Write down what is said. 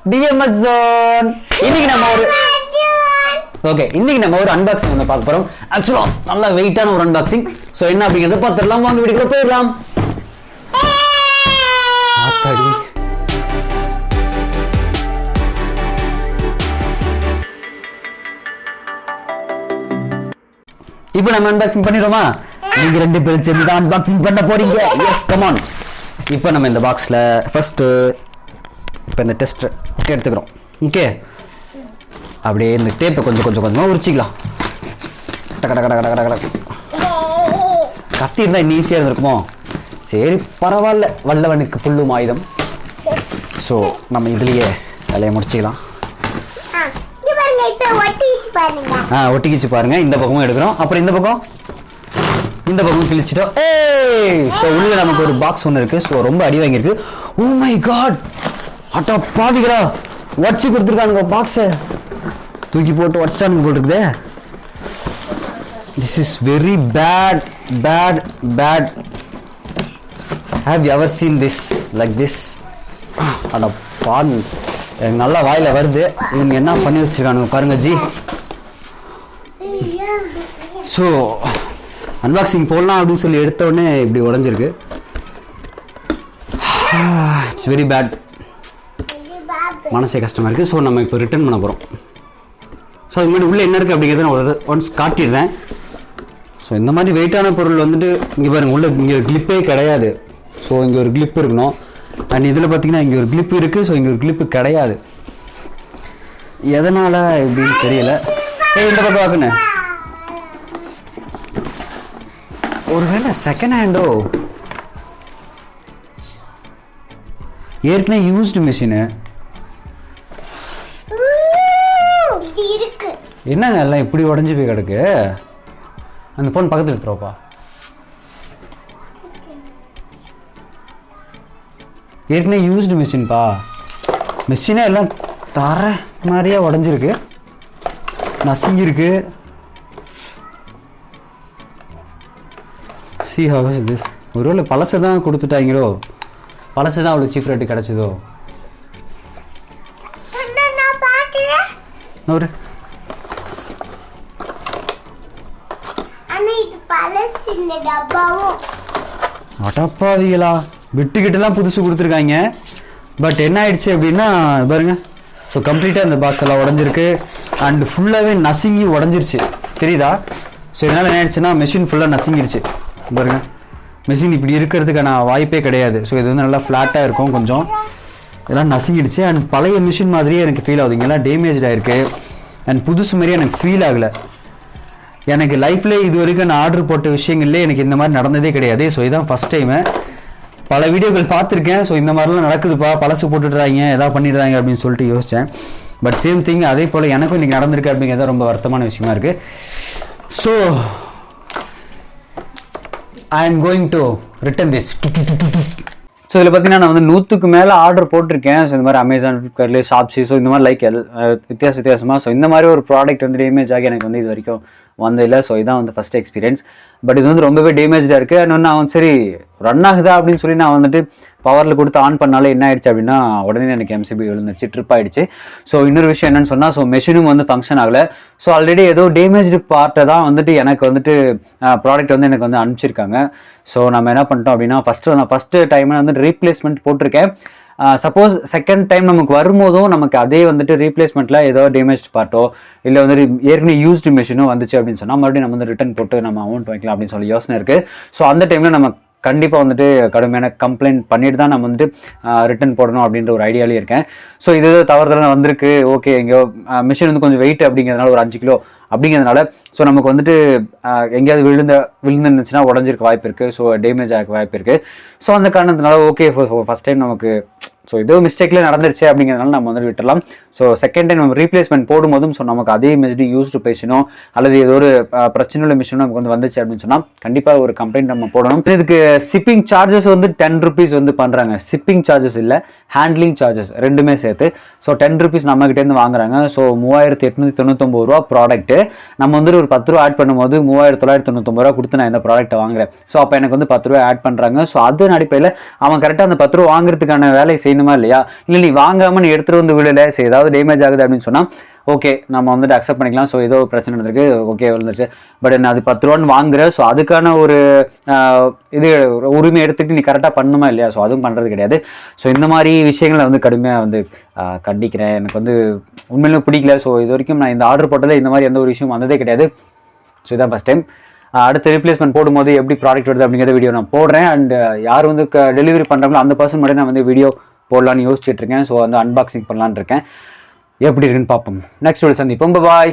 DMS Zone. இன்னைக்கு நம்ம ஒரு அன்பாக்சிங் வந்து பார்க்க போறோம். ஆக்சுவலா நல்ல வெயிட்டான ஒரு அன்பாக்சிங். சோ என்ன அப்படிங்கறத பார்த்துடலாம். வாங்க வீடியோக்குள்ள போயிடலாம். ஆத்தாடி. இப்போ நம்ம அன்பாக்சிங் பண்ணிரோமா? நீங்க ரெண்டு பேரும் சேர்ந்து தான் அன்பாக்சிங் பண்ண போறீங்க. Yes come on. இப்போ நம்ம இந்த பாக்ஸ்ல ஃபர்ஸ்ட் இப்போ இந்த டெஸ்ட் எடுத்துக்கிறோம். ஓகே, அப்படியே இந்த டேப்பை கொஞ்சமா உரிச்சிக்கலாம். கத்தி இருந்தால் இன்னும் ஈஸியாக இருந்திருக்குமோ? சரி பரவாயில்ல, வல்லவனுக்கு புல்லும் ஆயுதம். ஸோ நம்ம இதுலேயே வேலையை முடிச்சிக்கலாம். ஒட்டிக்கிச்சு பாருங்க. இந்த பக்கமும் எடுக்கிறோம், அப்புறம் இந்த பக்கம் கிழிச்சிட்டோம். ஸோ உள்ள நமக்கு ஒரு பாக்ஸ் ஒன்று இருக்கு. ஸோ ரொம்ப அடி வாங்கியிருக்கு. ஓ மை காட், அட்டா பாவிகளா, உடச்சி கொடுத்துருக்கானுங்க பாக்ஸை. தூக்கி போட்டு உடச்சிட்டானுங்க போட்டுருக்குதே. This is very bad. Have you ever seen this like this? அட பாவி, எனக்கு நல்லா வாயில வருது. இவங்க என்ன பண்ணி வச்சிருக்கானுங்க பாருங்க ஜி. ஸோ அன்பாக்சிங் போடலாம் அப்படின்னு சொல்லி எடுத்த உடனே இப்படி உடஞ்சிருக்கு. It's very bad. மனசே கஷ்டமா இருக்கு. ஸோ நம்ம இப்போ ரிட்டர்ன் பண்ண போகிறோம். ஸோ இது மாதிரி உள்ளே என்ன இருக்குது அப்படிங்கிறத நான் ஒன்ஸ் காட்டிடுறேன். ஸோ இந்த மாதிரி வெயிட்டான பொருள் வந்துட்டு இங்கே பாருங்கள், உள்ள இங்கே ஒரு கிளிப்பே கிடையாது. ஸோ இங்கே ஒரு கிளிப் இருக்கணும். அண்ட் இதில் பார்த்தீங்கன்னா இங்கே ஒரு கிளிப் இருக்குது. ஸோ இங்கே ஒரு கிளிப்பு கிடையாது. எதனால் எப்படின்னு தெரியல. இந்த பக்கம் வாக்குன்னு ஒருவேளை செகண்ட் ஹேண்டோ, ஏற்கனவே யூஸ்டு மிஷினு. என்னங்க எல்லாம் இப்படி உடஞ்சி போய் கிடக்கு? அந்த போன் பக்கத்தில் எடுத்துருவாப்பா. ஏற்கனவே யூஸ்டு மிஷின்ப்பா. மிஷினே எல்லாம் தர மாதிரியா உடஞ்சிருக்கு, நசுங்கிருக்கு. See how is this? ஒருவேளை பழசை தான் கொடுத்துட்டாங்களோ, பழசு தான் அவ்வளோ சீப் ரேட்டு கிடச்சிதோ. ஒரு அடப்பாவிகளா, விட்டுக்கிட்டலாம் புதுசு கொடுத்துருக்காங்க. பட் என்ன ஆயிடுச்சு அப்படின்னா பாருங்க. ஸோ கம்ப்ளீட்டாக இந்த பாக்ஸ் எல்லாம் உடஞ்சிருக்கு. அண்ட் ஃபுல்லாகவே நசுங்கி உடஞ்சிருச்சு, தெரியுதா? ஸோ இதனால் என்ன ஆயிடுச்சுன்னா மெஷின் ஃபுல்லாக நசுங்கிடுச்சு பாருங்க. மெஷின் இப்படி இருக்கிறதுக்கான வாய்ப்பே கிடையாது. ஸோ இது வந்து நல்லா ஃப்ளாட்டாக இருக்கும். கொஞ்சம் இதெல்லாம் நசுங்கிடுச்சு. அண்ட் பழைய மிஷின் மாதிரியே எனக்கு ஃபீல் ஆகுது. இங்கெல்லாம் டேமேஜாக இருக்குது. அண்ட் புதுசு மாதிரியே எனக்கு ஃபீல் ஆகலை. எனக்கு லைஃப்லேயே இது வரைக்கும் நான் ஆர்டர் போட்ட விஷயங்கள்லேயே எனக்கு இந்த மாதிரி நடந்ததே கிடையாது. ஸோ இதுதான் ஃபஸ்ட் டைமு. பல வீடியோக்கள் பார்த்துருக்கேன். ஸோ இந்த மாதிரிலாம் நடக்குதுப்பா, பழசு போட்டுடுறாங்க, எதாவது பண்ணிடுறாங்க அப்படின்னு சொல்லிட்டு யோசித்தேன். பட் சேம் திங் அதே போல் எனக்கும் இன்றைக்கி நடந்திருக்கு அப்படிங்கிறது ரொம்ப வருத்தமான விஷயமா இருக்குது. So I am going to return this. So இதில் பார்த்தீங்கன்னா நான் வந்து 100க்கு மேலே ஆர்டர் போட்டிருக்கேன். ஸோ இந்த மாதிரி அமேசான், ஃப்ளிப்கார்ட்லேயே, ஷாப்ஸி. ஸோ இந்த மாதிரி லைக் வித்தியாசமாக. ஸோ இந்த மாதிரி ஒரு ப்ராடக்ட் வந்து டேமேஜ் ஆகி எனக்கு வந்து இது வரைக்கும் வந்ததில்லை. ஸோ இதான் வந்து ஃபஸ்ட் எக்ஸ்பீரியன்ஸ். பட் இது வந்து ரொம்பவே டேமேஜாக இருக்குது. அண்ட் நான் வந்து சரி ரன் ஆகுதா அப்படின்னு சொல்லி நான் வந்துட்டு பவரில் கொடுத்து ஆன் பண்ணாலே என்ன ஆயிடுச்சு அப்படின்னா உடனே எனக்கு எம்சிபி விழுந்துருச்சு, ட்ரிப் ஆகிடுச்சு. ஸோ இன்னொரு விஷயம் என்னன்னு சொன்னால், ஸோ மெஷினும் வந்து ஃபங்க்ஷன் ஆகலை. ஸோ ஆல்ரெடி ஏதோ டேமேஜ்டு பார்ட்டை தான் வந்துட்டு எனக்கு வந்துட்டு ப்ராடக்ட் வந்து எனக்கு வந்து அனுப்பிச்சிருக்காங்க. ஸோ நம்ம என்ன பண்ணிட்டோம் அப்படின்னா ஃபஸ்ட்டு டைம் வந்து ரீப்ளேஸ்மெண்ட் போட்டிருக்கேன். சப்போஸ் செகண்ட் டைம் நமக்கு வரும்போதும் நமக்கு அதே வந்துட்டு ரீப்ளேஸ்மெண்ட்டில் ஏதோ டேமேஜ் பார்ட்டோ இல்லை வந்து ஏற்கனவே யூஸ்டு மிஷினோ வந்துச்சு அப்படின்னு சொன்னால் மறுபடியும் நம்ம வந்து ரிட்டர்ன் போட்டு நம்ம அமௌண்ட் வாங்கிக்கலாம் அப்படின்னு சொல்லி யோசனை இருக்குது. ஸோ அந்த டைமில் நம்ம கண்டிப்பாக வந்துட்டு கடுமையான கம்ப்ளைண்ட் பண்ணிட்டு தான் நம்ம வந்துட்டு ரிட்டர்ன் போடணும் அப்படின்ற ஒரு ஐடியாலே இருக்கேன். ஸோ இது தவறுதலாக வந்திருக்கு. ஓகே, எங்கேயோ மிஷின் வந்து கொஞ்சம் வெயிட் அப்படிங்கிறதுனால ஒரு 5 கிலோ அப்படிங்கிறதுனால ஸோ நமக்கு வந்துட்டு எங்கேயாவது விழுந்துருந்துச்சுன்னா உடஞ்சிருக்க வாய்ப்பு இருக்குது. ஸோ டேமேஜ் ஆக வாய்ப்பு இருக்குது. ஸோ அந்த காரணத்தினால ஓகே ஃபர்ஸ்ட் டைம் நமக்கு ஸோ ஏதோ மிஸ்டேக்லேயே நடந்துருச்சு அப்படிங்கிறதுனால நம்ம வந்துட்டு விட்டுடலாம். ஸோ செகண்ட் டைம் நம்ம ரீப்ளேஸ்மெண்ட் போடும்போதும் ஸோ நமக்கு அதே மெஸ்டி யூஸ்டு பேசினோ அல்லது ஏதோ ஒரு பிரச்சனை உள்ள மிஷினோ நமக்கு வந்து வந்துச்சு அப்படின்னு சொன்னால் கண்டிப்பாக ஒரு கம்ப்ளைண்ட் நம்ம போடணும். இதுக்கு ஷிப்பிங் சார்ஜஸ் வந்து 10 rupees வந்து பண்ணுறாங்க. ஷிப்பிங் சார்ஜஸ் இல்லை, ஹேண்ட்லிங் சார்ஜஸ் ரெண்டுமே சேர்த்து. ஸோ 10 rupees நம்மகிட்டேருந்து வாங்குறாங்க. ஸோ 3899 ரூபா ப்ராடக்ட்டு. நம்ம வந்து ஒரு 10 ரூபா ஆட் பண்ணும்போது 3999 ரூபா கொடுத்து நான் இந்த ப்ராடக்ட்டை வாங்குறேன். ஸோ அப்போ எனக்கு வந்து 10 ரூபா ஆட் பண்ணுறாங்க. ஸோ அதன் அடிப்படையில் அவன் கரெக்டாக அந்த 10 ரூபா வாங்குறதுக்கான வேலையை செய்யணுமா இல்லையா? இல்லை நீ வாங்காமல் நீ எடுத்துகிட்டு வந்து விடலை, சரி ஏதாவது டேமேஜ் ஆகுது அப்படின்னு சொன்னால் ஓகே நம்ம வந்துட்டு அக்செப்ட் பண்ணிக்கலாம். ஸோ ஏதோ பிரச்சனை நடந்திருக்கு, ஓகே வந்துருச்சு. பட் நான் அது 10 ரூபான்னு வாங்குறேன். ஸோ அதுக்கான ஒரு இது உரிமை எடுத்துக்கிட்டு நீ கரெக்டாக பண்ணுமா இல்லையா? ஸோ அதுவும் பண்ணுறது கிடையாது. ஸோ இந்த மாதிரி விஷயங்களை வந்து கடுமையாக வந்து கண்டிக்கிறேன். எனக்கு வந்து உண்மையிலுமே பிடிக்கல. ஸோ இது வரைக்கும் நான் இந்த ஆர்டர் போட்டதில் இந்த மாதிரி எந்த ஒரு விஷயம் வந்ததே கிடையாது. ஸோ இதான் ஃபஸ்ட் டைம். அடுத்த ரீப்ளேஸ்மெண்ட் போடும்போது எப்படி ப்ராடக்ட் வருது அப்படிங்கிற வீடியோ நான் போடுறேன். அண்ட் யார் வந்து டெலிவரி பண்ணுறாங்களோ அந்த பர்சன் மட்டும் நான் வந்து வீடியோ போடலான்னு யோசிச்சுட்டு இருக்கேன். ஸோ வந்து அன்பாக்சிங் பண்ணலான்னு இருக்கேன். எப்படி இருக்குன்னு பார்ப்போம். நெக்ஸ்ட் வீடியோ சந்திப்போம். பாய்.